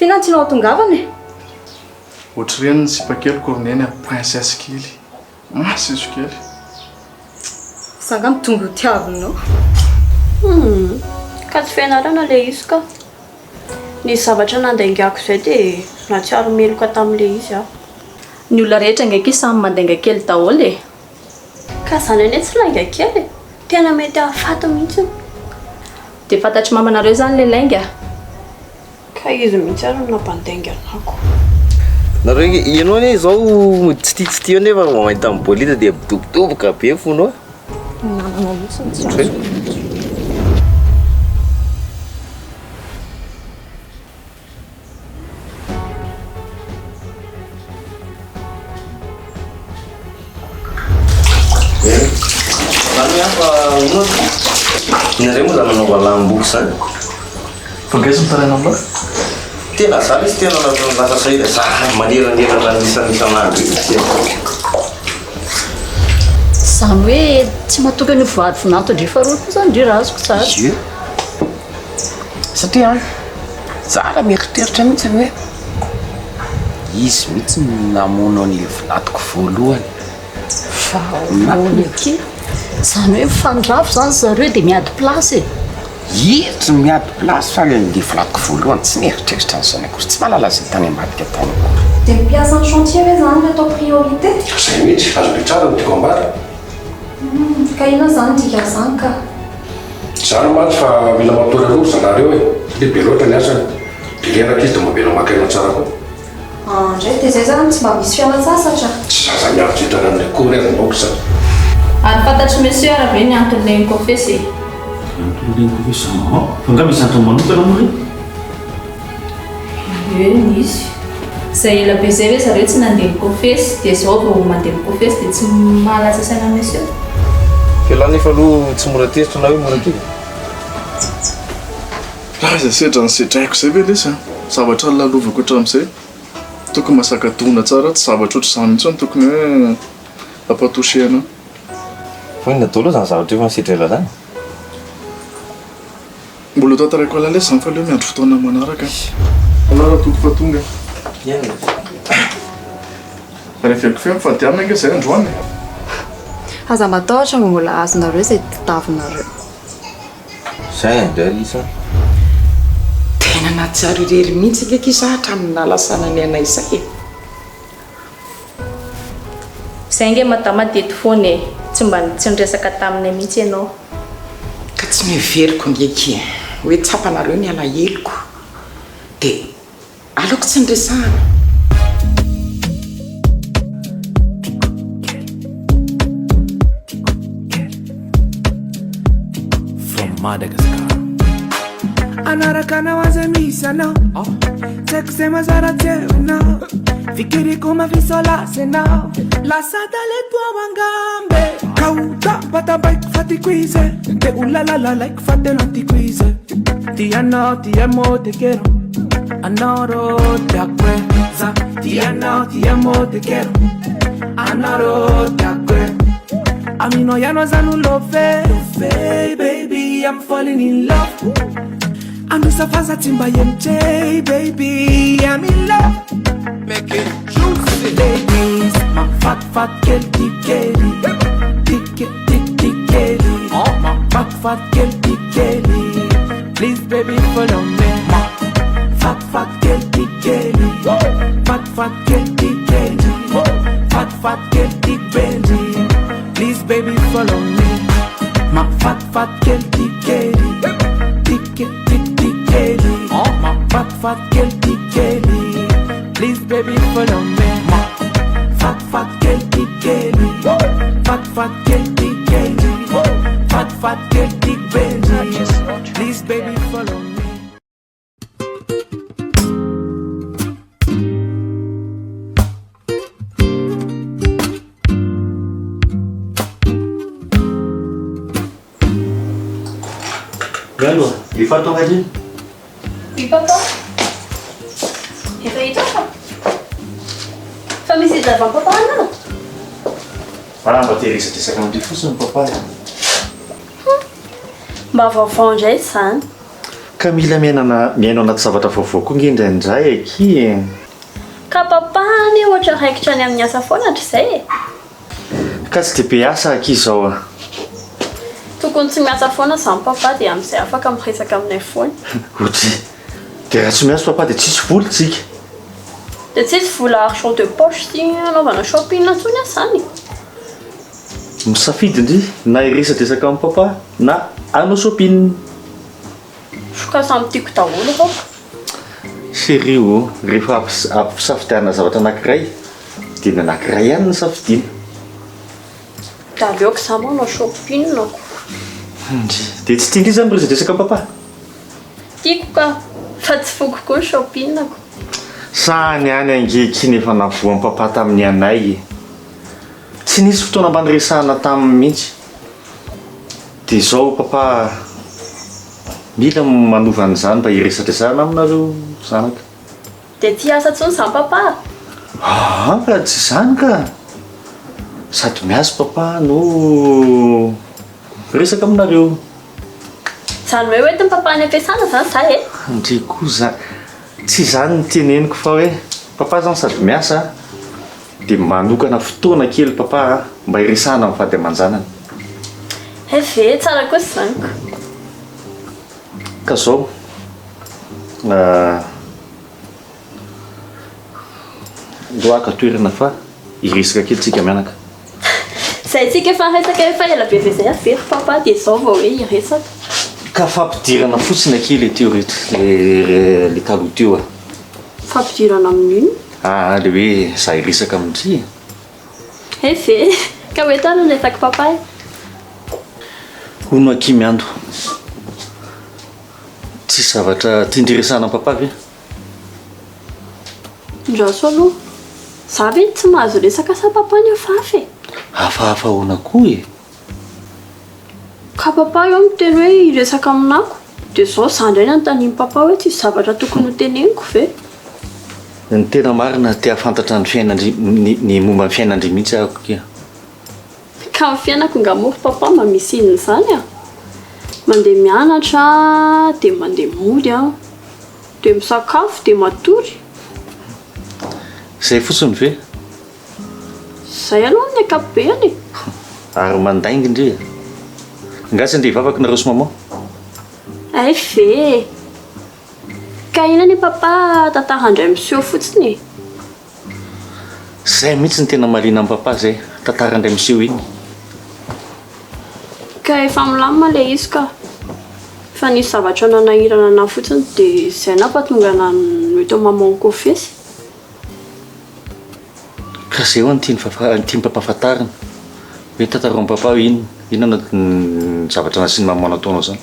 Finantinao tongavana. Ohatrany sipakely corneny princesse kely. Masy kely. Sanga mitongo tiavinao. Ka tsy fianarana le izy ka. Ny zavatra nandaingako izay dia natsiaro meloka tamin'le izy aho. Ny olona rehetra ingaky samy mandainga kely daholo e. Ka zany ane tsy lainga kely. Tena mety hahafaty mihitsy. Dia fantatry mamanareo zany le lainga. Ka izy mihitsy ary nampandainga anako. Nareo ianao ane izao tsy tia nefa mahita amin'ny bolita dia midobodoboka be fonao. Nananao mihitsy tsy azo. Nareo moa zany manao valamboky zany. Fangaiza mitaraina aminao? Tena zany izy tena lasa saina za maneranera nisan'andro Zany hoe tsy matokany vady vonanto ndry faharoa zany ndry raha azoko tsara. Satria tsara mieritreritra mihitsy hoe izy mihitsy namono ny volatiko voalohany. Fa ony aky. Zany hoe mifandrafo zany zareo dia miady plasy. Tsy miady plasy fa le volatiko voalohany tsy mieritreritra n'izany akory tsy mahalala izay tany ambadika tany akory. Dia mipiasa ny chantier hoe zany atao priorité. Zay mihitsy azo be tsara ny tiako ambara. Ka ina zany dika zany ka. Zany maty fa mila matory roa zanareo e. Lehibe loatra ny asany. Dilena aty dia mabena makaina tsara koa. Ndray dia zay zany tsy mba misy fialan-tsasatra. Tsy zaza miavitra hitana amin'ny akory ary maoko zany. Ary fantatry monsieur arabe ny antony confessé. Antony confessé. Fa nga misy antony manokana moa reny? Eo nisy. Zay ela be zay hoe zareo tsy nandeha confessy dia zao vao mandeha confessy dia tsy mahalaza saina monsieur. Fela nefa aloha tsy mora tezitra na hoe mora kely. Raha izay sedra ny sedraiko izay ve lesy zavatra lalovako hatramin'izay. Tokony masaka dona tsara tsy zavatra ohatr' izany mihitsy tokony hoe ampatosehana. Fa inona daholo zany zavatra efa nisedrela zany. Mbola tantaraiko alalesy zany fa leo miandro fotoana manaraka. Anara toko fa tonga. Rehefa feo mifadiana anga izay androany. Aza matahotra mbola azonareo izay tadiavinareo. Zay indray isa. Tena natsiaro irery mihitsy ngeky izy hatramin'ny nalasana ny anay izay. Zay nge matamatety foana e. Tsy mba tsy niresaka taminay mihitsy ianao. Ka tsy miheveriko ngeky hoe tsapanareo ny alahelo dia aleoko tsy niresahana. From Madagascar. Anaraka nawaza misana Teko sema zara tewena Fikiri kuma visola sena La sada le tua wangambe Kauta bata bike fati quize Te ulalala like fate lanti quize Ti amo te quiero Anoro te acuerza Ti amo te quiero Anoro te acuerza A mí no ya no es un love baby I'm falling in love I'm just a fast timba MJ, baby, I'm in love. Make it juicy, ladies. My fat girl, dick Kelly. Dick Kelly. Oh, my fat girl, dick Kelly. Please, baby, follow me. My fat girl, dick Kelly. Fat girl, dick Kelly. Fat girl, dick Benji. Please, baby, follow me. My fat girl, dick Kelly. Kelly. Oh, my fat girl, Dick Kelly. Please, baby, follow me. My fat girl, Dick Kelly. Fat girl, Dick Kelly. Fat girl, Dick Benji. Please, baby, follow me. Galo, di foto aja. Di papa. Efa hita fa. Fa misy zavatra papa anao. Para mba terisatesaka amin'ny fosiny papa. Mba vaovao indray zany. ka mila miaino anaty zavatra vaovao koa ngindraindray aky. Ka papa ny ohatra raikitra any amin'ny asa foana hatrizay ka tsy dia be asa aky izao tokony tsy miasa foana zany papa dia amin'izay afaka miresaka aminay foana. Otry dia raha tsy miasa papa dia tsisy vola tsika. Dia tsisy vola argent de poche sy anaovana shopping ntsony zany. Misafidy indri na iresadresaka amin'ny papa na anao shopping. Soka samy tiako daholo rô. Serio rehefa ampisafidiana zavatra anankiray dia ny anankiray ihany ny safidiana. Da aleoko za manao shopping ako. Dia tsy tian'ity zany miresadresaka amin'ny papa? Tiako ka fa tsy foko koa ny shopping ako. Sany any angekiny efa navoan'ny papa tamin'ny Anay. Tsy nisy fotoana mba niresahana taminy mihitsy. Dia izao papa mila manova an'izany mba hiresadresahana aminareo zanaka. Dia ty asa tsony zany papa. Ka tsy izany ka. Sady miasa papa no resaka aminareo. Zany hoe hoentin'ny papa any ampiasana zany za e. Ndre koa tsy izany ny teneniko fa hoe papa zany sady miasa dia manokana fotoana kely papa mba hiresahana amin'ny vady aman-janany. Ve tsara kosa zany ka. Ka zao loaka toerana fa hiresaka kely tsika mianaka. Zay tsika efa resaka efa ela be ve zay avery papa dia zao vao hoe hiresaka. Ka fampidirana fotsiny akely teo rehetra le taloha teo Fampidirana amin'ino? le hoe za hiresaka amindry. Ve ka hoe tana resaka papa e. Hono aky miando. Tsy zavatra tiandresahana papa ve? Ndraso aloha za ve tsy mahazo resaka sa papa ny hafahafa. Hafahafa hoana koa e. Ka papa eo miteny hoe hiresaka aminako dia zao za indray nanontaniany papa hoe tsisy zavatra tokony ho teneniko ve. Ny tena marina tia fantatra ny fiainandry ny momba ny fiainandry mihitsy ahako kia. Ka ny fiainako nga mofo papa mba misy inona zany mandeha mianatra dia mandeha mody dia misakafo dia matory. Zay fotsiny ve? Zay aloha ny ankapobeny e. Ary mandaingy indri ngasy andeha hivavaka nareo sy maman? Ve ka ina ny papa tantara indray miseho fotsiny. Zay mihitsy ny tena marina amin'ny papa zay tantara indray miseho iny. Ka efa milamina le izy ka fa nisy zavatra nanahirana ana fotsiny dia zay nampatonga ana noeto maman confesse. Ka zay ho tiany papa fantarina hoe tantaran'ny papa inona ny zavatra nasiany maman nataonao zany.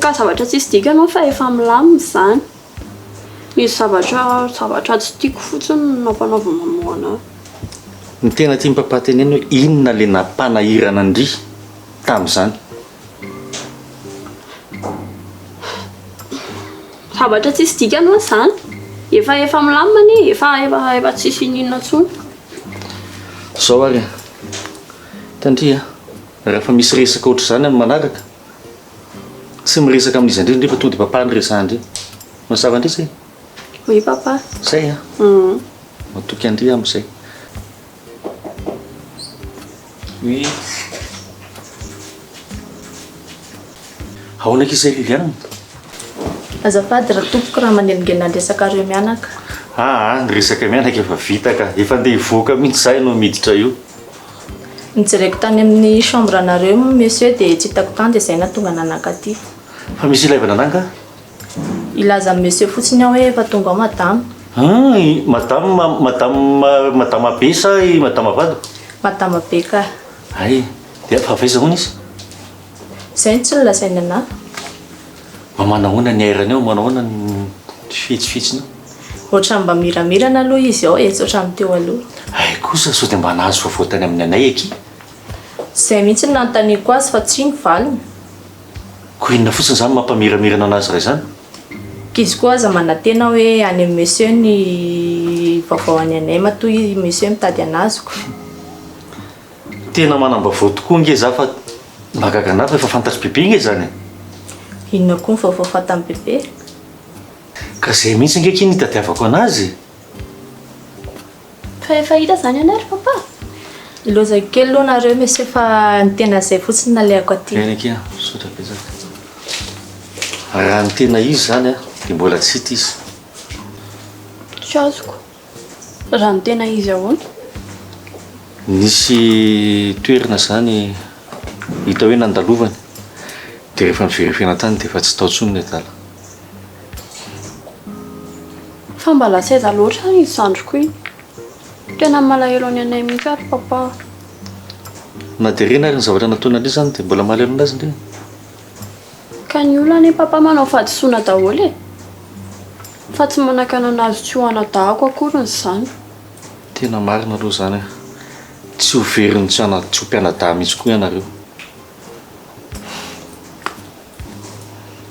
Ka zavatra tsisy dikany fa efa milamina zany. Nisy zavatra tsy tiako fotsiny nampanaova maman ana. Ny tena tiany papa teneny hoe inona le nampanahirana andry tamin'izany. Zavatra tsisy dikany zany. Efa milamina ny efa tsisy inona tsony. Zao ary tandria raha misy resaka ohatr' izany amin'ny manaraka tsy miresaka amin'izy indrindra nefa tonga dia papa ny resahindry. Mazava indray zay? Oui papa. Zay matoky andry amin'izay. Oui. Ahoana k'izay Liliane? Azafady raha tompoko raha manenongena resaka reo mianaka. Ny resaka mianaka efa vita ka efa andeha hivoaka mihitsy zay no miditra io. Nijereko tany amin'ny chambre anareo monsieur dia tsy hitako tany dia zay natonga nanaka aty. Fa misy ilaivana ananga? Ilaza amin'ny monsieur fotsiny aho hoe efa tonga ao madama. Madama be sa madama vady? Madama be ka. Ay, dia fa avaiza hono izy? Zay tsy nolazainy anahy. Manahoana ny airany ao, manahoana ny fihetsifihetsiny ao? Ohatran'ny mba miramirana aloha izy ao tsy ohatran'ny teo aloha. Ay kosa sao dia mba nahazo vaovao tany amin'ny Anay aky. Zay mihitsy nanontaniako azy fa tsy ny valiny. Ko inona fotsiny zany mampamiramirana anazy ray zany? Izy koa aza manantena hoe any amin'ny monsieur ny vaovao any Anay matoy monsieur mitady anaziko. Tena manambavao tokoa nge za fa mahagaga anazy efa fantatry bebe nge zany. Inona koa ny vaovao fatan'ny bebe? Ka izay mihitsy ngeky iny hitadiavako anazy. Fa efa hita zany anay ry papa. Loza kely aloha nareo misy efa ny tena izay fotsiny nalehako aty. Aina kia, sotra betsaka. Raha ny tena izy zany dia mbola tsy hita izy. Tsy azoko. Raha ny tena izy ahoana? Nisy toerana zany hita hoe nandalovany. Dia rehefa niverifena tany dia efa tsy tao intsony ny adala. Fa mbola seza loatra izy zandriko iny. Tena malahelo any anay mihitsy ary papa. Na dia rena ary ny zavatra nataony anazy zany dia mbola malahelo anazy ndreny. Ka ny olona ane papa manao fahadisoana daholo e. Fa tsy manakana anazy tsy ho anadahako akoriny zany. Tena marina aloha zany. Tsy ho veriny tsy ho mpianadahy mihitsy koa ianareo.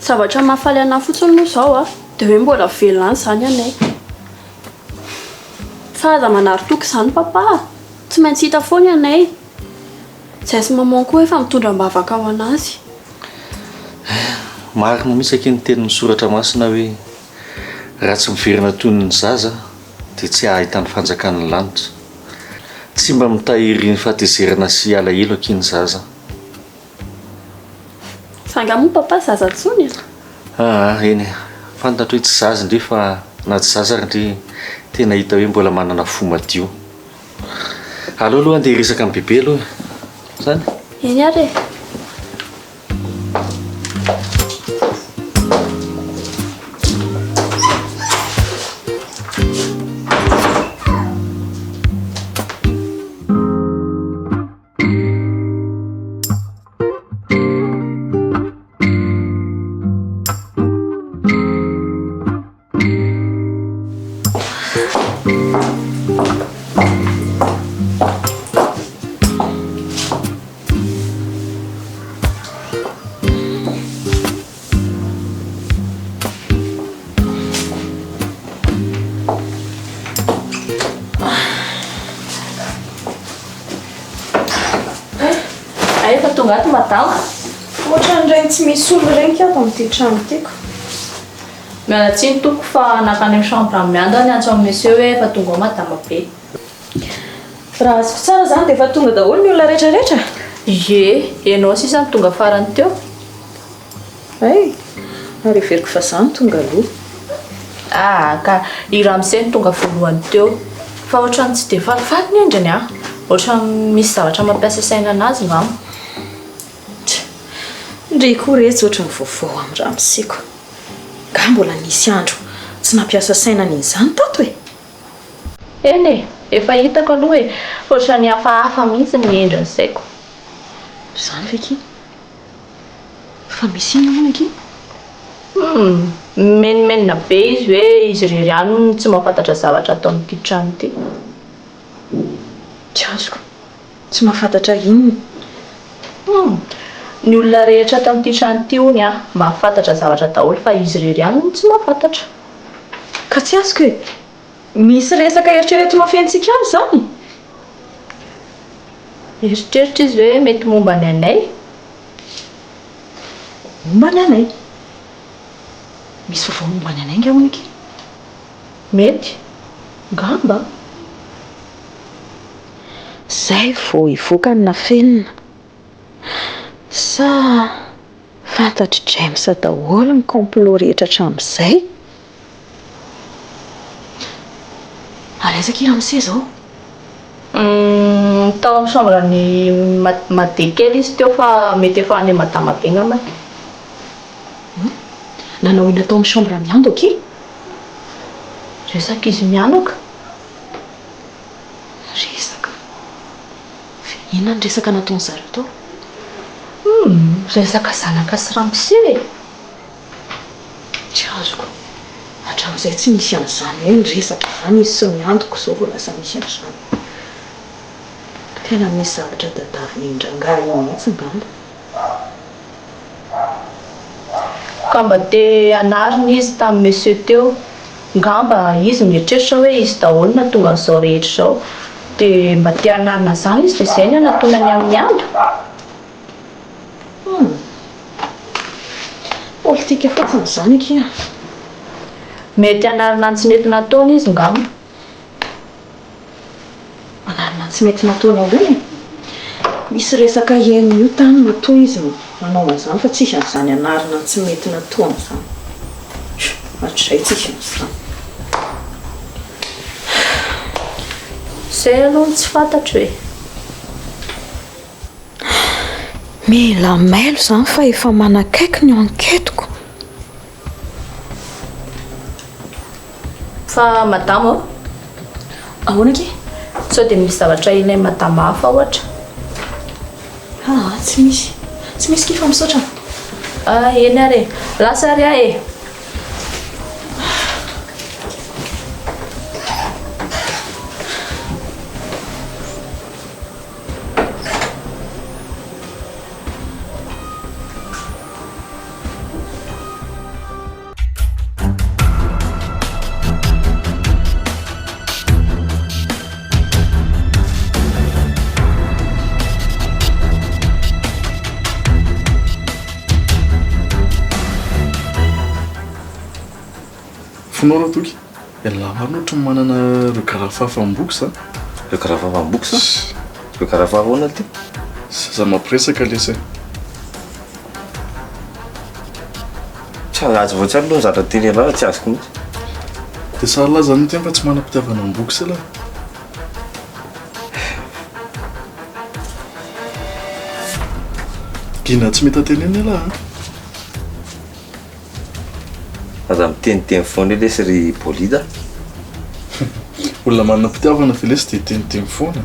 Zavatra mahafaly anahy fotsiny moa zao dia hoe mbola velona any zany anay. Fa aza manary toky zany papa. Tsy maintsy hita foana anay. Zay sy maman koa efa mitondra mbavaka ho anazy. Marina mihitsy aky ny tenin'ny soratra masina hoe raha tsy miverina toy ny zaza dia tsy ahitany fanjakan'ny lanitra. Tsy mba mitahiry ny fahatezerana sy alahelo aky ny zaza. Sanga moa papa zaza tsony. Eny fantatro hoe tsy zaza ndre fa na tsy zaza ary ndre tena hita hoe mbola manana fo madio. Aleo aloha andeha hiresaka amin'ny bebe aloha zany. Eny ary. Efa tonga ato madama. Ohatran'ireny tsy misy olo ireny ka ato amin'ity trano tiako. Miala tsiny toko fa nakany amin'ny chambre miandro any antso amin'ny monsieur hoe efa tonga ao madama be. Raha azoko tsara zany dia efa tonga daholo ny olona rehetrarehetra. Ye, ianao sisa ny tonga farany teo. Ary everiko fa zany tonga aloha. Ka Iray amin'ny tonga voalohany teo. Fa ohatrany tsy dia falifaly ny endriny ohatrany misy zavatra mampiasa saina anazy ngamba. Ndre koa rehetra ohatran'ny vaovao amin'ny raha misiko. Ka mbola nisy andro tsy nampiasa saina n'izany tato e. Eny efa hitako aloha e. Ohatrany hafahafa mihitsy ny endriny saiko. Zany ve ki? Fa misy ino moa ki? Menimenina be izy hoe izy irery ihany tsy mahafantatra zavatra atao amin'ity trano ity. Tsy azoko. Tsy mahafantatra inona. Ny olona rehetra ato amin'ity trano ity hony mahafantatra zavatra daholo fa izy irery ihany tsy mahafantatra. Ka tsy azoko e. Misy resaka eritrereto mafentsika azy zany. Eritreritra izy hoe mety momba ny Anay. Momba ny Anay? Misy vaovao momba ny Anay nga hono ki? Mety. Ngamba. Zay vao ivoaka ny nafelina. Sa fantatry James daholo ny complot rehetra hatramin'izay. Aresaka ira amin'izay zao. Tao amin'ny chambre ny madekely izy teo fa mety efa any madama be ngamba. Nanao ina tao amin'ny chambre miando aky? Resaka izy mianaka. Resaka. Inona ny resaka nataony zareo tao? Resaka zanaka sy ramose e. Tsy azoko. Hatramin'izay tsy misy an'izany hoe ny resaka izany izy sy miandoko zao vao lasa misy an'izany. Tena misy zavatra dadaviny indrangahy eo mihitsy ngamba. Ka mba te anarina izy tamin'ny monsieur teo. Ngamba izy mieritreritra hoe izy daholo na tonga an'izao rehetra izao. Dia mba te anarina zany izy dia izay ny anatonany amin'ny andro. taktika fotsiny zany kia. Mety anarana ny tsy mety nataony izy ngamba. Anarana tsy mety nataony aloha. Misy resaka henony io tany matoa izy manao an'izany fa tsisy an'izany anarana tsy mety nataony zany. Hatrizay tsisy an'izany. Zay aloha tsy fantatro hoe. Mila mailo zany fa efa manakaiky ny anketiko. Fa madamo Ahoana ke? sao dia misy zavatra ilay madama hafa ohatra. Tsy misy. Tsy misy kifa misaotra. Eny ary lasa ary ahy e. Fonao toky. Ela marina ohatra manana ireo karafafa amboky sa? Ireo karafafa amboky sa? Ireo karafafa ahoana ty? Za mampiresaka lesay. Tsy azo voatsy aloha zatra teny alahy tsy azoko mihitsy. Dia sary lahy zany ty fa tsy manam-pitiavana amboky sa lahy. Gina tsy mety ateneny lahy. Aza miteniteny foana ilay ry bolida. Olona manana mpitiavana fa ilay sy dia teniteny foana.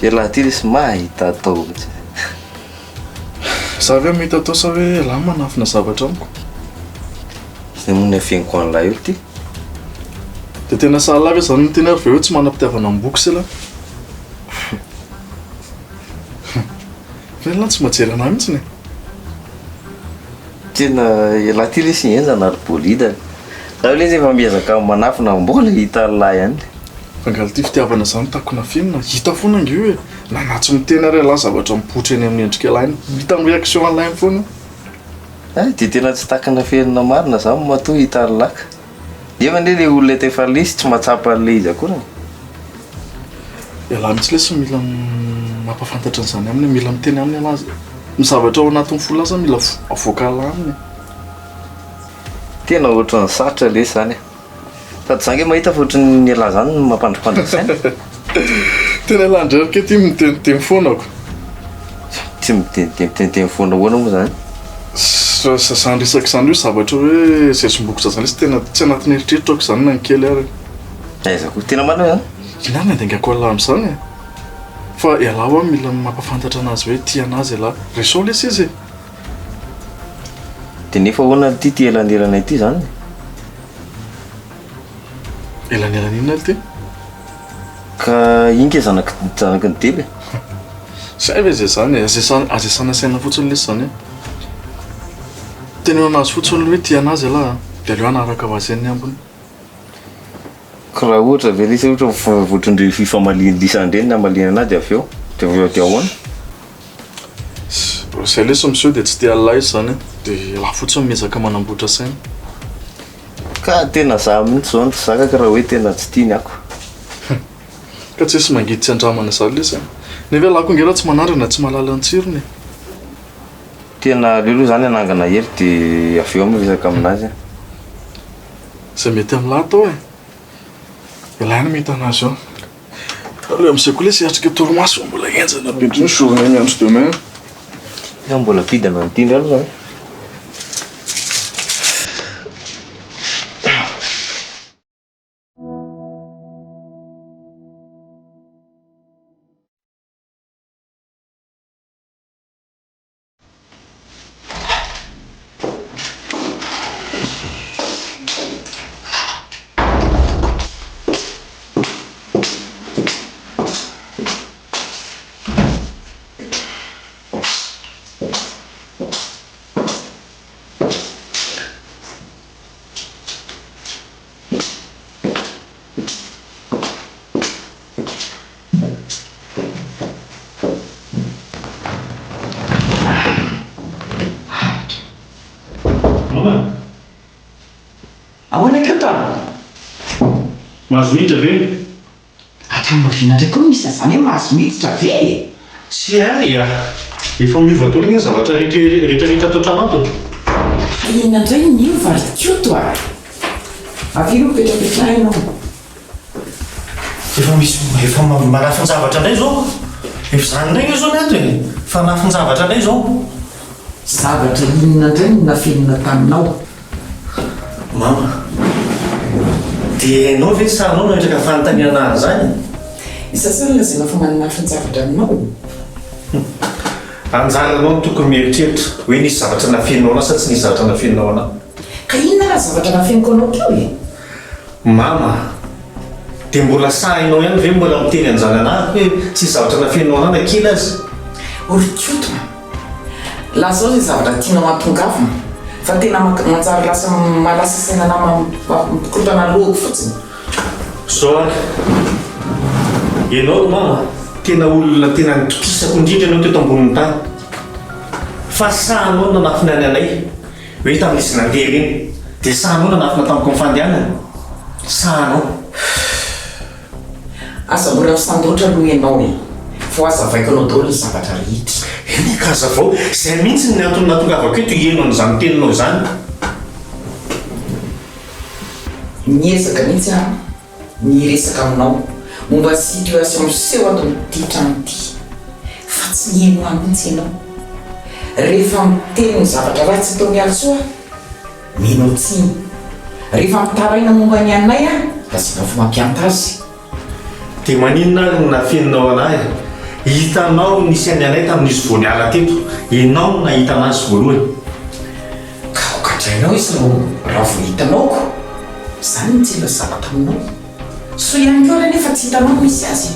Laha ty lesy mahita atao mihitsy. Za avy aho mahita atao sa hoe lahy manafina zavatra amiko. Izay mony afianiko an'lahy io ty. Dia tena sahalavy zany ny tena avy eo tsy manam-pitiavana amboky sa lahy. Fa lahy tsy mahajery anahy mihitsy ne. Tena laha ty lesy enjana ary bolida. Raha io lesy efa miezaka manafina mbola hita lahy ihany. Fangaly ty fitiavana zany takona finina hita foana angeo hoe nanatsy miteny ary lahy zavatra mipoitra eny amin'ny endrika lahy. Hita amin'ny réaction lahy foana. Dia tena tsy takana fiainana marina zany matoa hita laka. Nefa ne le olona efa lesy tsy mahatsapa an'ilay izy akory. Lahy mihitsy lesy mila mampafantatra an'izany aminy, mila miteny aminy anazy. Ny zavatra ao anatin'ny folo aza mila avoaka lahy aminy. Tena ohatran'ny sarotra lesy zany. Sady zany mahita fa ohatran'ny lahy zany mampandropandra-saina. Tena lahy ndrarika ty miteniteny foana ako. Tsy miteniteny foana ahoana moa zany. Zany resaka izany io zavatra hoe izay sombokotra zany lesy tena tsy anatin'ny eritreritra ako izany na ny kely ary. Aiza koa tena marina zany. Inany andengako lahy amin'izany e. Fa lahy ho mila mampafantatra anazy hoe tia anazy lahy. Resao lesy izy. Dia nefa ahoana ty elanelana ity zany. Elanelana inona ty? Ka inga zanaky ny dely. Zay ve zay zany azesana saina fotsiny lesy zany. Tena anazy fotsiny hoe tia anazy lahy. Dia aleo anaraka vazen'ny ambony. Ka raha ohatra ve lesy ohatra voatrondry fifamalian-disandreny na malina anazy dia avy eo. Dia avy eo dia ahoana. Zay lesy monsieur dia tsy tia lahy izy zany. Dia lahy fotsiny miezaka manamboatra saina. Ka tena za mihitsy zao tsy zakaka raha hoe tena tsy tiany ako. Ka tsy misy mangidy tsy andramana zany lesy. Nefa lahy koa ngera tsy manarana tsy mahalala ny tsirony. Tena aleo aloha zany anangana hery dia avy eo miresaka aminazy. Zay mety amin'ny lahy tao e. Ilaina mihita anazy ao. Aleo amin'izay koa lesy hiatrika torimaso mbola enjana bindry ny journée ny andro demain. Ia mbola pidana ny tindry aloha zany. ahoana ka ta mahazo miditra ve atramoviana ndraiky koa misy zany hoe mahazo miditra ve tsy ary a efa miova tologna zavatra rehetrarehetra atao tranato fa inona indray niova ry koto a avy ro petrapetra ianao efa manafin-javatra indray zao efa zany indray io zao ny ato e fa nafin-javatra indray zao zavatra inona indray no nafenina taminao mama dia ianao ve sahanao naetraka fanontaniana azy zany isasany lazana fa manana fin-javatra aminao anjaranao no tokony mieritreritra hoe nisy zavatra nafenao ana sa tsy nisy zavatra nafenao ana ka inona raha zavatra nafeniko anao keo e mama dia mbola sahinao ihany ve mbola miteny anjany anahy hoe tsy zavatra nafenao ana na kely azy orikoto la zao zay zavatra tiana mahatongavana fa tena manjary lasa malasa sainana mikorotana lohako fotsiny zao ary ianao no mama tena olona tena nitokisako indrindra anao teto ambonin'ny tany fa sahanao nanafina any anay hoe tamin'izy nandeha reny dia sahanao nanafina tamiko mifandehanana sahanao aza mbola misandoatra aloha ianao e fa azavaiko anao daholo ny zavatra rehetra eny ka azavao zay mihitsy ny antony natongavako eto ieno an'izany teninao zany miezaka mihitsy a miresaka aminao momba situation miseho ato ty trano ty fa tsy nieno any mihitsy ianao rehefa miteny ny zavatra ratsy atao mialsoa minao tsiny rehefa mitaraina momba ny anay a lasanao fa mampianta azy dia maninona ary no nafeninao anahy hitanao nisy any anay tamin'izy vao niala teto ianao no nahita anazy voalohany ka okadrainao izy raha vo hitanaoko zany nitsila zavatra aminao so ihany keo renefa tsy hitanao misy azy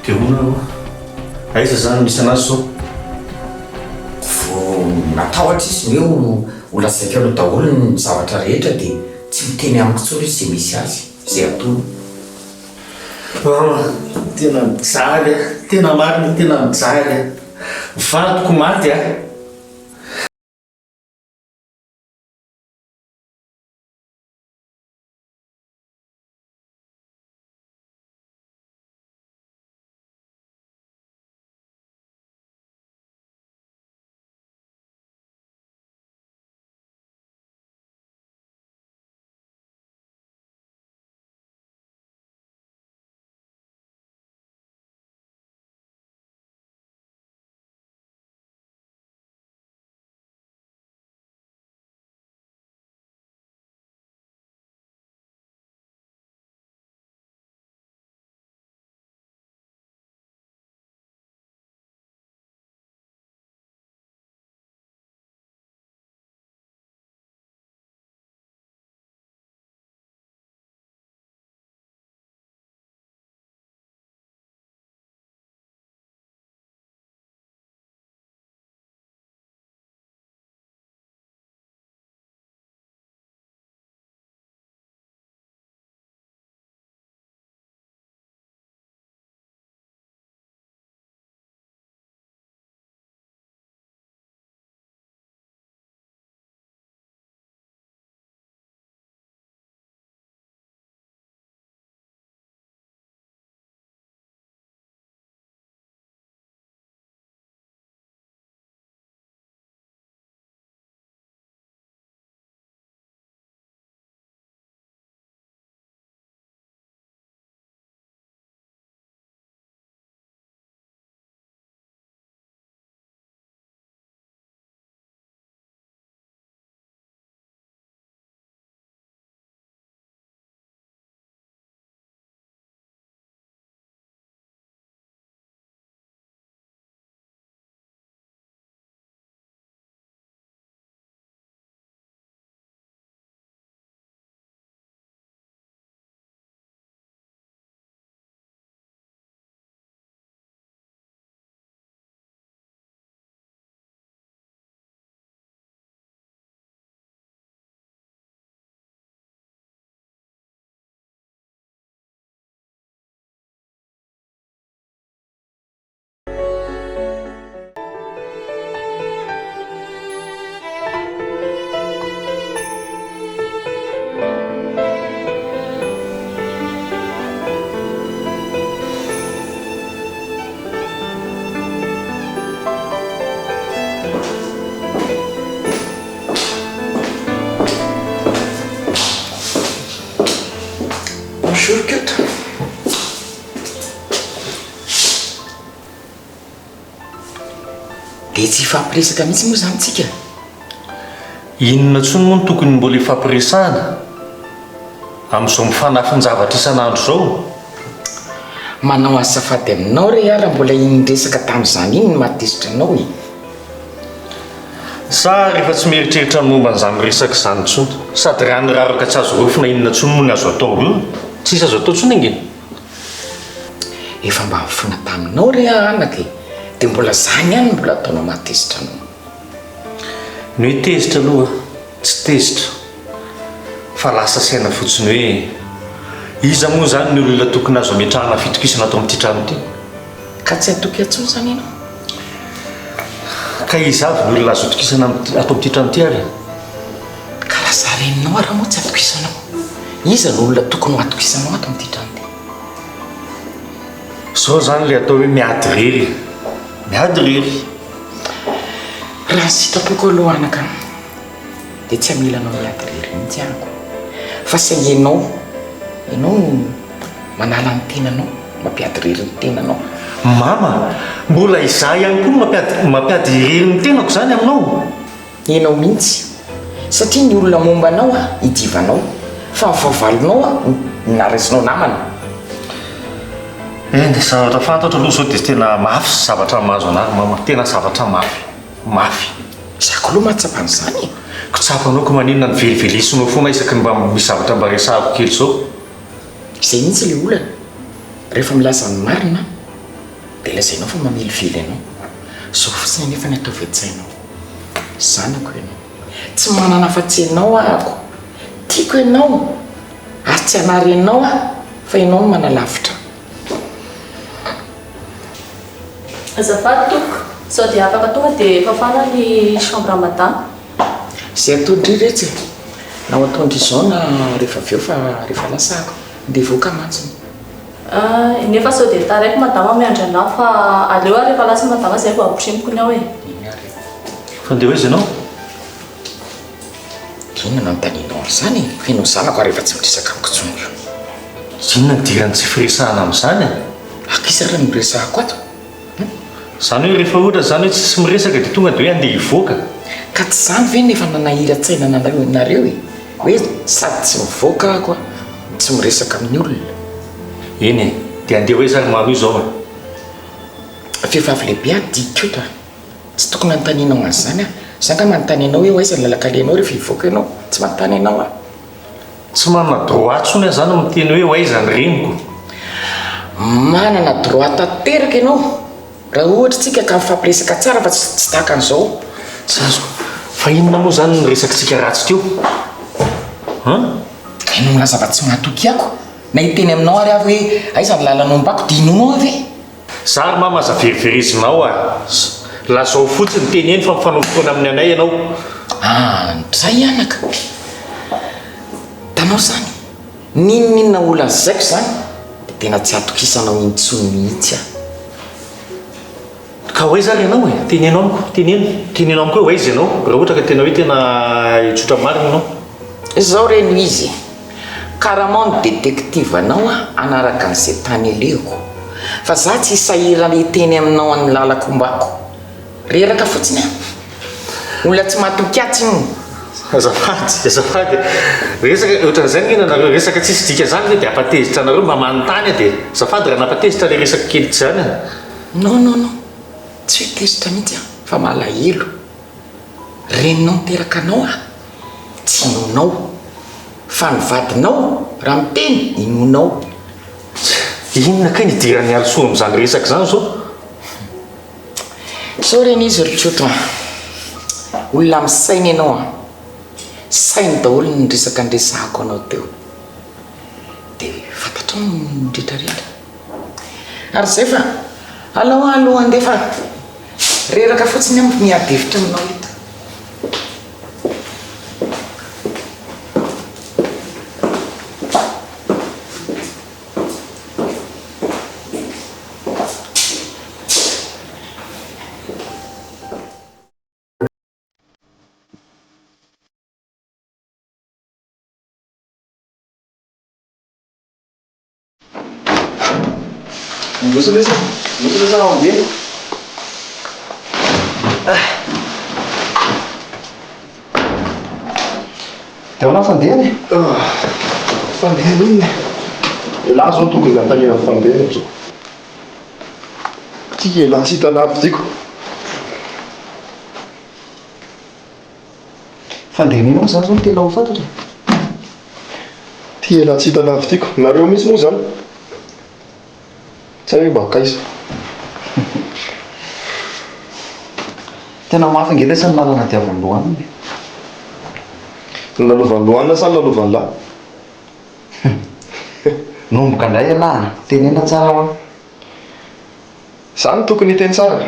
dia hoana aloha aiza zany misy anazy zao vo natahotra izy hoe ho lasaika aloha daholo ny zavatra rehetra dia tsy miteny amiko tsolo izy zay misy azy zay atolo mama tena mijaly a tena marina tena mijaly a vadiko maty a sorokota dia tsy ifampiresaka mihitsy moa zany tsika. Inona tsony moa no tokony mbola ifampiresahana amin'izao mifanafinjavatra isan'andro zao? manao azafady aminao re ara mbola inresaka tamin'izany iny no mahatezitra anao e. Sa rehefa tsy mieritreritra ny momba n'izany resaka izany tsony sady raha niraraka tsy azo rofina inona tsony moa ny azo atao io? Tsisy azo atao tsony ingeny. Efa mba mifona taminao re anaka e, dia mbola zany ihany mbola ataonao mahatezitra anao. Ny hoe tezitra aloha tsy tezitra fa lasa saina fotsiny hoe iza moa zany ny olona tokony azo ametrahana fitokisana ato amin'ity trano ity. Ka tsy atoky atsony zany ianao. Ka iza avy ny olona azo atokisana ato amin'ity trano ity ary? Ka lasa reninao ara moa tsy atokisanao. Iza ny olona tokony ho atokisanao ato amin'ity trano ity? Zao zany le atao hoe miady rery. Miady rery. Raha sitrapoko aloha anaka dia tsy amilanao miady rery mihitsy ahako. Fa say ianao manala ny tenanao, mampiady rery ny tenanao. Mama, mbola izaho ihany koa mampiady rery ny tenako zany aminao. Ianao mihitsy satria ny olona momba anao hidivanao fa ny vaovalonao naresinao namana. Ende zavatra fantatra aloha zao dia tena mafy zavatra mahazo anahy mama, tena zavatra mafy. Zako aloha matsapan'izany. Kotsapanao ko maninona ny velivelisinao foana isaky ny mba misy zavatra mba resahako kely zao. Izay mihitsy le olana. Rehefa milaza ny marina dia lazainao fa mamelively anao. Zao fotsiny anefa ny atao vetsainao. Zanako ianao. Tsy manana afa-tsy ianao ahako. Tiako ianao. Ary tsy hanary ianao fa ianao no manalavitra. Azafady toko, sao dia afaka tonga dia fafana ny chambre madame. Izay ataondry rehetra e. Na ho ataondry izao na rehefa avy eo fa rehefa lasako dia voaka mantsiny. Nefa sao dia taraiko madama miandry anao fa aleo aho rehefa lasa madama izay vao ampirimoko ny ao e. Fa ndeha hoe ianao? Inona no anontanianao amin'izany e? Fianao zanako rehefa tsy miresaka amiko intsony. Inona ny dirany tsy firesahana amin'izany e? Akisa raha miresahako ato. Zany hoe rehefa ohatra zany hoe tsisy miresaka dia tonga dia hoe andeha hivoaka. Ka tsy zany ve nefa nanahira-tsaina nanareo e? Hoe sady tsy mivoaka ahako tsy miresaka amin'ny olona. Eny e, dia andeha hoe zany malo io zao Vehivavy lehibe dikota. Tsy tokony anontanianao an'izany aho. Zaka manontany anao hoe aiza ny lalakaleanao rehefa hivoaka ianao. Tsy manontany anao aho. Tsy manana droit tsony zany miteny hoe aiza ny reniko. Manana droit tanteraka ianao. Raha ohatra tsika ka mifampiresaka tsara fa tsy tahaka an'izao. Tsy azoko. Fa inona moa zany ny resakitsika ratsy teo? Ianao milaza fa tsy mahatoky ako. Na hiteny aminao ary avy hoe aiza ny lalanao mbako dia inonao ave. Zary mama aza veriverezinao lazao fotsiny teny eny fa mifanao fotoana amin'ny anay ianao. Ndray anaka. Tanao zany. Ninona olana zaiko zany dia tena tsy atokisanao intsony mihitsy aho. Ka hoe zany ianao e, tenenao amiko, tenenao amiko hoe aiza ianao raha ohatra ka tena hoe tena hitsotra marina ianao. Izao reno izy. Karamao ny détective anao anaraka an'izay tany aleko. Fa za tsy sahira ny teny aminao amin'ny lalako mbako. Reraka fotsiny aho. Olona tsy mahatoky atsy io. Azafady. Resaka ohatran'izany ny nareo resaka tsisy dika zany dia apatezitra anareo mba manontany dia azafady raha napatezitra le resaka kely tsy zany. Non. Tsy hoe tezitra mihitsy fa malahelo. Reninao niteraka anao tsy inonao. Fa ny vadinao raha miteny inonao. Inona kay nidirany alsoa amin'izany resaka zany zao? Zao reny izy rotsotra. Olona misaina ianao sainy daholo ny resaka andresahako anao teo. Dia fantatrao ny rehetrarehetra. Ary izay fa aloha andefa reraka fotsiny aho miady hevitra aminao eto. Ngosy lesy. Ngosy lesy ambe. Teo na fandehany. Fandehany. Laha zao tokony natania fandehany zao. Tia laha tsy hitanavy tiako. Fandehany moa zany zao tena ho fantatra. Tia laha tsy hitanavy tiako. Nareo mihitsy moa zany. Tsy hoe mba kaiza. Tena mafy nge lesy ny lalana diavany lohaniny. Nalovany lohanina sa nalovany lahy? Nomboka indray alahy, tenena tsara ho. Zany tokony hiteny tsara.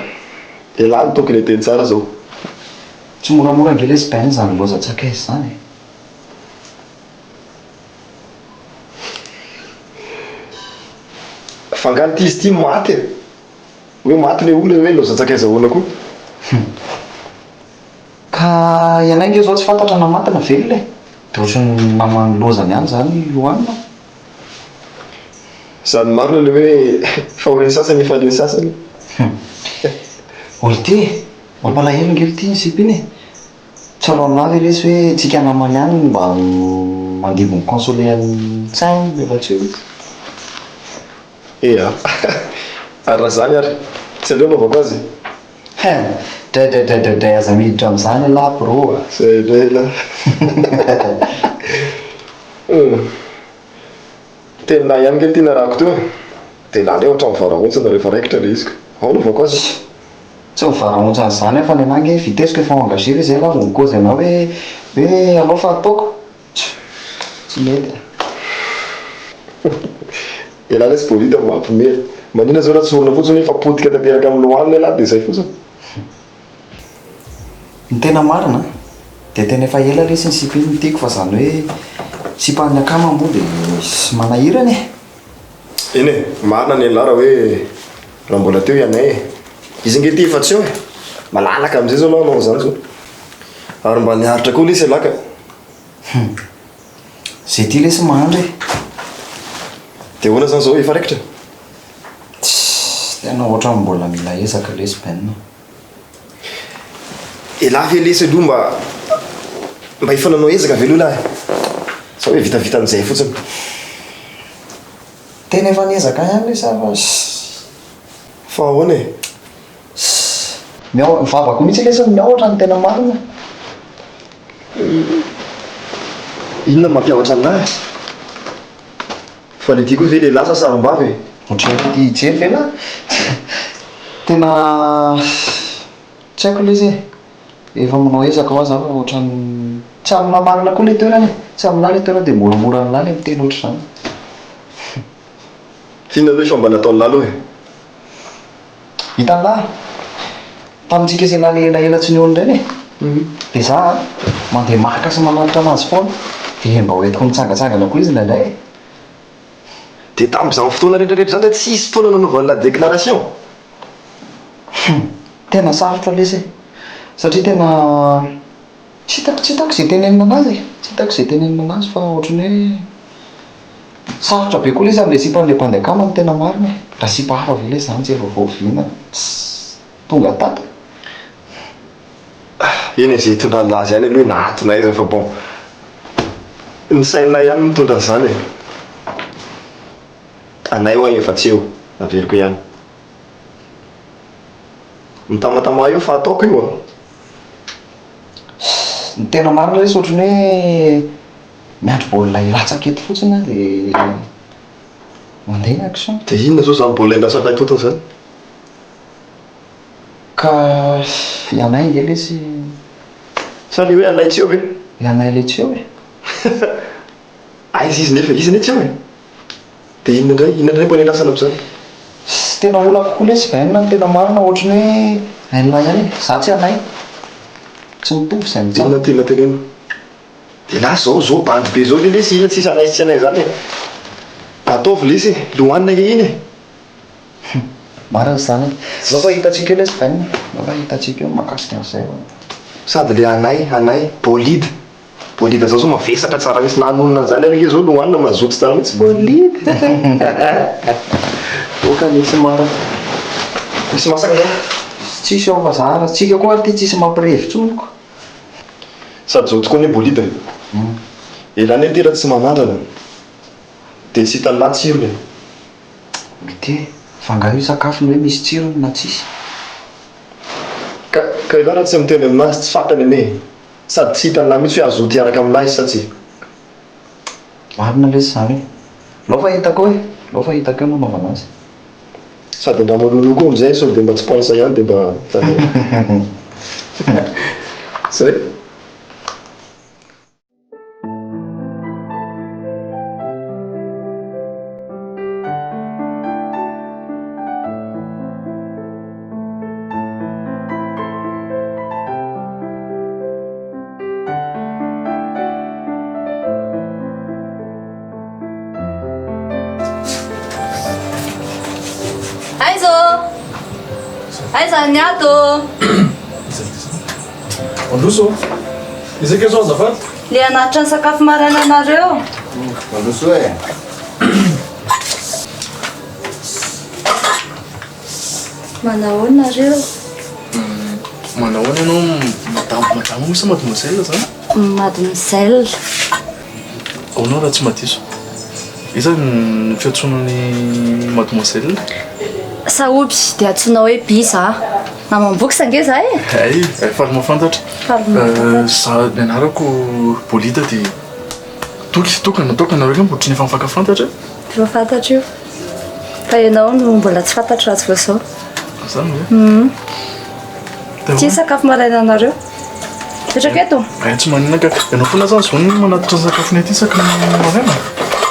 Lahy ny tokony hiteny tsara zao. Tsy moramora nge lesy bainy zany loza-tsakaizy zany. Fangany ty izy ty maty. Hoe maty le olona hoe loza-tsakaiza ahoana koa. Ka ianay nge zao tsy fantatra na maty na velona e. De ohatrany mamano lozany ihany zany lohanina. Zany marina le hoe fahorian'ny sasany ifalian'ny sasany. Olo ty, mampalahelo ngely ty sipiny e. Tsara aminavy lesy hoe tsika namany ihany mba mandibo ny consoler-ny tsainy rehefa tsy eo. Ea. Ary raha zany ary. Tsy aleo anaovako azy. Dray aza miditra amin'izany alahy pro. Zay indray lahy. Tena ihany ngely ty narahako teo. De laha le ohatra mivarahontsana rehefa raikitra le iziko. Ao anaovako azy. Tsy mivarahontsana zany fa nenahy nge vitesiko efa engagé zay laha vao cause anao hoe alao fa ataoko. Tsy mety. Laha lesy vao hita mampimely. Manina zao raha tsy olona fotsiny fa potika tanteraka amin'ny lohaniny lahy de zay fotsiny. Ny tena marina de tena efa ela lesy ny sipiny tiako fa zany hoe sipan'ny akama moa de sy manahirany e. Eny e, marina ny anara hoe raha mbola teo Anay. Izy nge ty efa tsy eo e. Malalaka am'izay zao lao anao zany zao. Ary mba niharitra koa lesy alaka. Zay ty lesy mahandry. De hoana zany zao efa raikitra. Tena ohatra mbola mila ezaka lesy bainina. Laha ve lesy aloha mba efa nanao ezaka velo lahy. Sa hoe vitavita an'izay fotsiny. Tena efa niezaka ihany lesy fa ahoana e. Vavako mihitsy lesy miaotra ny tena marina. Inona mampiavatra anahy? Fa le ty koa ve le lasa sarim-bavy e. Ohatran'ny ty hijery ve na? Tena tsy haiko lesy e. Efa manao ezaka ho azy aho ohatran'ny tsy amina marina koa le toerana e. Tsy aminahy le toerana de moramora amin'ahy le miteny ohatr' izany. Fiona hoe fa mba nataon'ny lalo e. Hitan'lahy tamintsika izay nalelaela tsy ny olo indray e. De za mandeha maka sy manaritra anazy foana de mba hoentiko mitsangatsangana koa izy indraindray. De tamin'izany fotoana rehetrarehetra zany de tsisy fotoana nanaovany la déclaration. Tena sarotra lesy e. Satria tena tsy hitako izay tenenina anazy e. Tsy hitako izay tenenina anazy fa ohatrany hoe sarotra be koa lesy amin'le sipan'le mpandeha no tena marina e. Raha sipa hafa ve lesy zany tsy efa voaviana tonga tato. Eny izay hitondra anazy ihany aloha nahatona izy fa bon. Ny sainay ihany mitondra an'izany e. Anay hoay efa tsy eo, averiko ihany. Mitamatama eo fa ataoko io a. Ny tena marina lesy ohatrany hoe miandry baolina ilatsaka eto fotsiny a de mandeha action. De inona zao zany baolina ilatsaka eto fotsiny zany? Ka Anay nge lesy. Sa le hoe Anay tsy eo ve? Anay le tsy eo e. Aiza izy nefa izy ane tsy eo e. De inona indray mbola ilasana amin'izany? Tena olako koa lesy bainina tena marina ohatrany hoe Anay ihany e. Za tsy Anay. Tsy mitovy izay mitsana. Inona tena tenena? De laha zao bandy be zao le lesy izy tsisy Anay tsy Anay zany e. Ataovy lesy lohanina nge iny e. Marina zany e. Zao fa hitatsika eo lesy bainina. Zao fa hitatsika eo makasika an'izay. Sady le Anay bolide. Bolide zao mavesatra tsara misy nanonona an'izany ary zao lohanina mazoto tsara mihitsy bolide. ka nisy mara. Misy masaka zany. Tsisy ao fazara, tsika koa ty tsisy mampirevitry monko. Sady zao tokoa ny bolida. Elany ety raha tsy manandrana. Dia sy hitany na tsiro le. Mety fangaho io sakafo hoe misy tsirony na tsisy. Ka ianao raha tsy miteny aminazy tsy fantany ane. Sady tsy hitany na mihitsy hoe azo tiaraka amin'azy sa tsy. Marina lesy zany. Lao fa hitako hoe, lao fa hitako eo nanaovana azy. Sady ndra malolo koa amizay sao dia mba tsy pense ihany dia mba tany. Zay. Aiza ny ato? Mandroso. Izay zao azafady? Le anatitra ny sakafo maraina anareo. Mandroso e. Manao nareo? Manao ianao madamo misy mademoiselle zany? Mademoiselle. Aonao raha tsy madiso. Iza ny fiantsonany mademoiselle? Saoby dia antsoina hoe bisa. Namam-boky sange za e? Ay, faly mahafantatra. Za ny anarako bolida dia tokana reo mbo tsy nefa mifankafantatra. Efa fantatra io. Fa ianao no mbola tsy fantatra azy vao zany hoe? Tia sakafo maraina anareo? Petraka eto? Tsy manina ka. Ianao foana zany zao ny manatitra ny sakafony aty isaky ny maraina?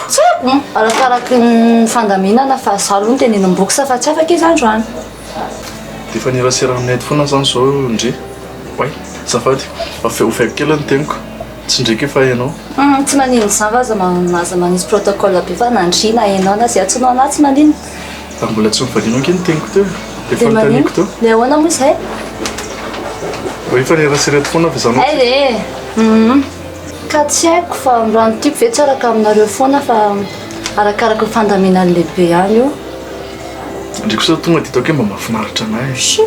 Tsy haiko. Arakaraky ny fandaminana fa za aloha no tenenim-boky sa fa tsy afaka izy androany. Dia efa nirasera aminay aty foana zany zao ndre. Oay, zafady. Ofeko kely ny teniko. Tsy ndraiky efa ianao. Tsy manino zany fa aza manisy protocole be fa nandrina ianao na izay antsoinao anahy tsy manino. Fa mbola tsy mivalinao anke ny teniko teo. Efa Dia nitaniko teo. le ahoana moa izay? Efa nirasera aty foana fa zanao. Ay e. Ka tsy haiko fa rano tiako ve tsy araka aminareo foana fa arakaraka ny fandaminan'ny lehibe ihany io. Ndriko sa tonga dia hitako hoe mba mahafinaritra anahy.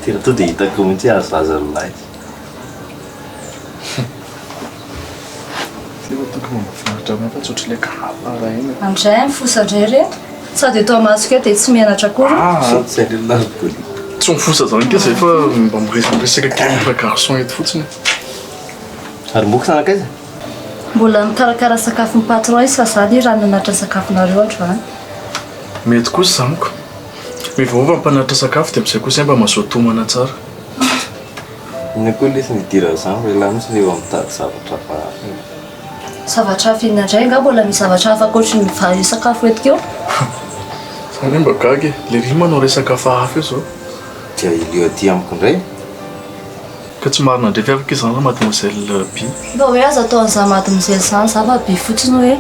Tena to dia hitako mihitsy azazalahy. Tena toko mba mahafinaritra anahy fa tsy ohatran'ilay kahaba iny. Andray mifosandray re sady eto masoko eo dia tsy mianatra akory. Tsy alelona boli. Tsy mifosa zany ke zay fa mba miresaka kely garçon eto fotsiny. Ary moka sanakaiza? Mbola mikarakara sakafo ny patron izy fa zany raha nanatra ny sakafonareo androany. Mety kosa zaniko. Mivaova mpanaritra sakafo dia amizay kosa mba mahazoto homana tsara. Ny koa lesy nidira zany fa ilahy mihitsy eo mitady zavatra fa Zavatra hafa inona indray nga mbola misy zavatra hafa ankoatry ny vary sakafo eto keo? Zany mba gagy le ry manao resaka hafa io zao. dia ileo aty amiko indray. Ka tsy marina ndray fiavaka izy zany mademoiselle Bi. Mba hoe aza atao an'izany mademoiselle zany za fa Bi fotsiny hoe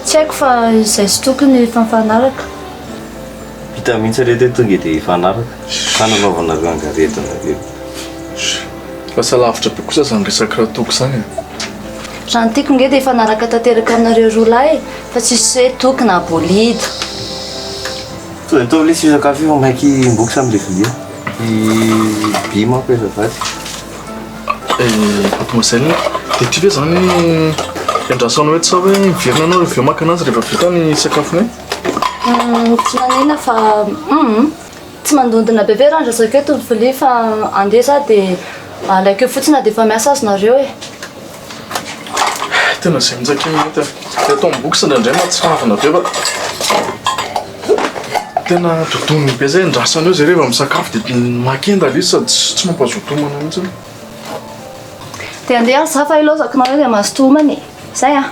tsy haiko fa izay sy tokony efa mifanaraka. Hita mihitsy reto hoe tonga dia hifanaraka. Fa nanaovanareo angaretinareo. Lasa lavitra be kosa zany resaka raha toko zany. Raha ny tiako nge dia hifanaraka tanteraka aminareo roa lahy fa tsisy hoe toky na bolida. Toa atao lesy io sakafo io maiky mboky samy le vilia. Bi manko azafady. Mademoiselle dia ty ve zany iandrasanao hoe tsy sa hoe miverina anao rehefa maka anazy rehefa vita ny sakafony? Tsy manina fa tsy mandondona be ve raha andrasako eto ny vilia fa andeha za dia alaiko eo fotsiny na dia efa miasa azy nareo e. Tena izay minjaka mety dia atao miboky sy indraindray mahatsiravina be fa tena dodoniny be zay andrasana eo zay rehefa misakafo dia makenda le izy sady tsy mampazoto homana mihitsy. Dia andeha za fa ilozako nareo dia mazoto homana e. Zay a.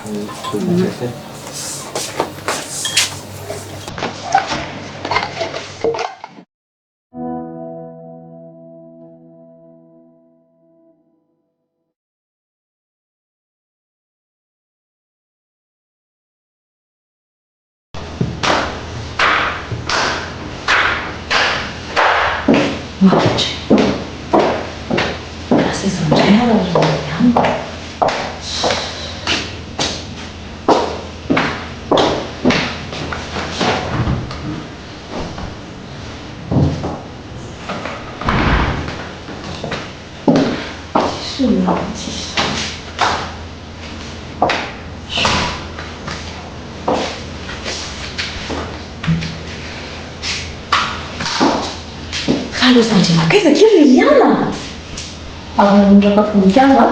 Allo Sandrinakaiza kely Iana. Nanondraka voninkazo a?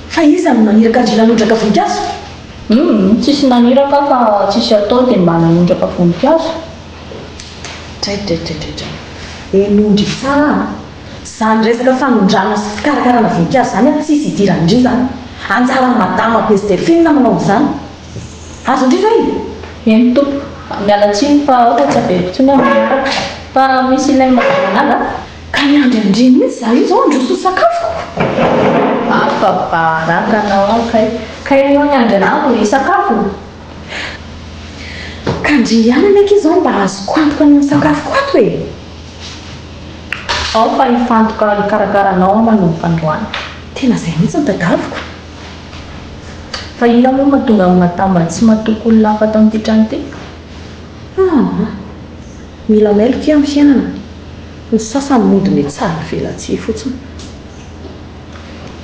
Fa izy amin'ny naniraka andry nanondraka voninkazo? Tsisy naniraka fa tsisy atao dia mba nanondraka voninkazo. Draidra. Enondry tsara. Zany resaka fanondrana sy fikarakarana voninkazo zany a tsisy idirana indrindra zany. Anjaran'ny madama Pesterfina manao izany. Azo indrindra iny? Eny tompo. Mialatsiny fa ohatra tsy averitsony amin'araka. Fa misy ilay mazava ka ny andriandriny mihitsy za io zao androso sakafo. Afa baraka anao ka ianao ny andrianako ny sakafo. Ka ndry ihany aneky izao mba azoko antoka ny sakafo ato e. Ao fa hifantoka hikarakaranao manomboka androany. Tena izay mihitsy ny tadaviko. Fa ina moa mahatonga matambany tsy mahatoky olona hafa tao amin'ity trano ity? Mila mailoko io amin'ny fiainana. Ny sasany modiny tsara velatsia fotsiny.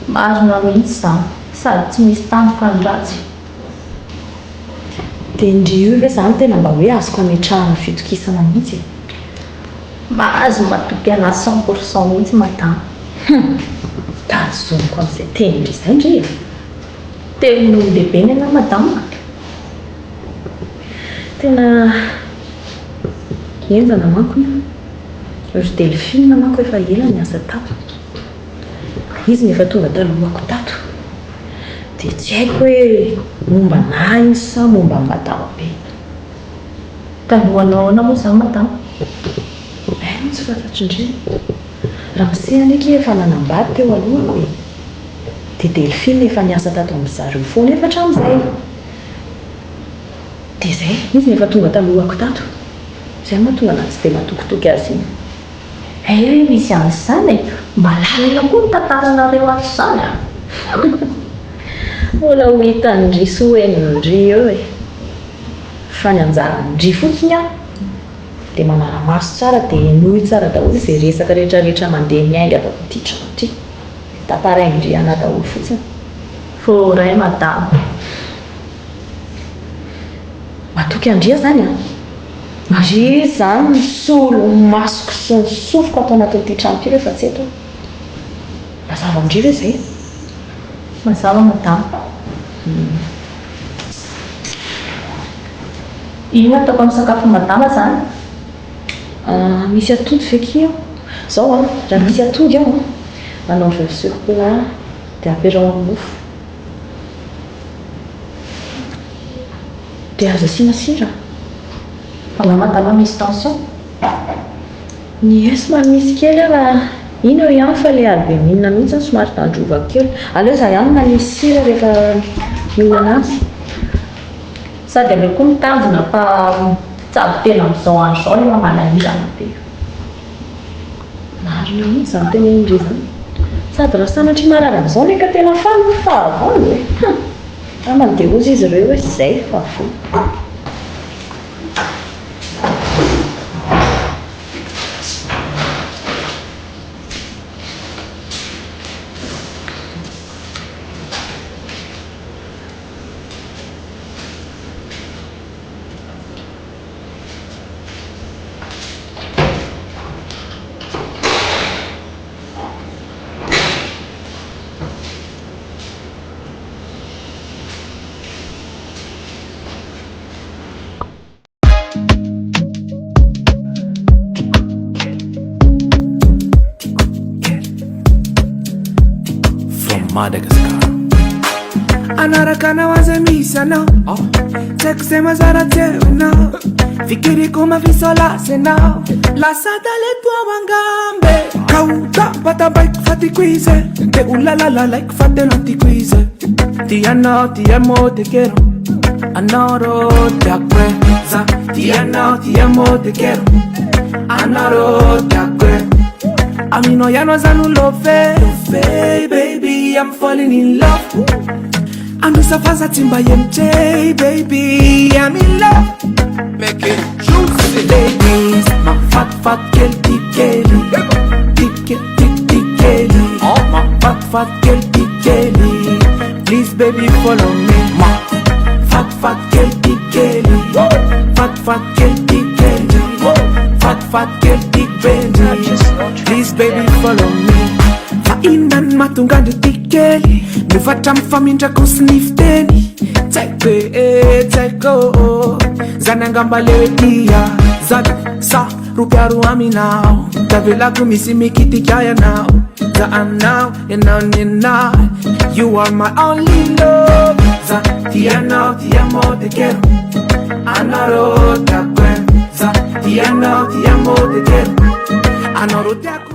Marina mihitsy izany sady tsy misy tany fandratsy. Dia ndry io ve izany tena mba hoe azoko hametrahana fitokisana mihitsy e. Mahazo matoky ana 100% mihitsy madama. Tazomiko amin'izay teny izay ndry e. Tenin'olon-dehibe ny ana madama. Tena enjana manko io. Ry Delphine manko efa ela niasa tato. Izy nefa tonga talohako tato. Dia tsy haiko hoe momba anahy sa momba madama be. Talohanao na moa izany madama? Tsy fantatro indrindra. Raha misy aneky efa nanambady teo alohako e. Dia Delphine efa niasa tato amin'izareo foana efa hatramin'izay. Dia izay, izy nefa tonga talohako tato. Izay mahatonga anazy tsy dia matokitoky azy iny. Misy an'izany e. Mba lalina koa ny tantaranareo ato izany a. Mbola ho hitandry sy ho henindry eo e. Fa ny anjarandry fotsiny a dia manara-maso tsara dia nohy tsara daholo izay resaka rehetrarehetra mandeha miainga ato amin'ity trano ity. Taparaingindriana daholo fotsiny. Voray madama. Matoky andria zany a. Ndry zany misolo masoko sy ny sofiko ato anatin'ity trano ity rehefa tsy eto. Mazava andry ve izay? Mazava madama. Ino ataoko amin'ny sakafo madama izany? Misy atody feky io. Izao a, raha misy atody ao manao veuve sur plat dia ampiarahao amin'ny mofo. Dia azo asiana sira. Fala madama misy tension? Ny somary misy kely raha ino eo ihany fa ilay albuminina mihitsy somary tandrovako kely. Aleo za ihany manisy sira rehefa mihinana azy. Sady aleo koa mitandrina fa tsabo tena amin'izao andro izao ilay manahirana be. Marina mihitsy izany tenenindry izany. Sady raha sanatry marary amin'izao neka tena faly fa avao e. Raha mandeha ozy izy ireo hoe izay fa vo. Madagascar. Anaraka nawaza misana Sekusema zara tena Fikiri mavisola sena La sata letwa wangambe Kauta pata bike fati quize Te ulalala like fate lanti quize Ti ano ti amo te quiero Anoro te acuerza Ti ano ti amo te quiero Anoro te acuerza Amino ya no zanu love baby, I'm falling in love. Anusa faza timba MJ, baby, I'm in love. Make it juicy, ladies. My fat girl, big Kelly, big Kelly. Oh, my fat girl, big Kelly. Please, baby, follow me. My fat girl, big Kelly, fat girl, big Kelly, fat girl, big Please baby follow me. Mainan matungande tikeli mivatra mifamindrako sy nifteny tsaiko zanangamba leo dia zady sa rupiaro aminao tavelako misy mikitika yanao za anao yanao you are my only love za tianao tiamo te quero anaro te aguento za tianao tiamo te quero anaro te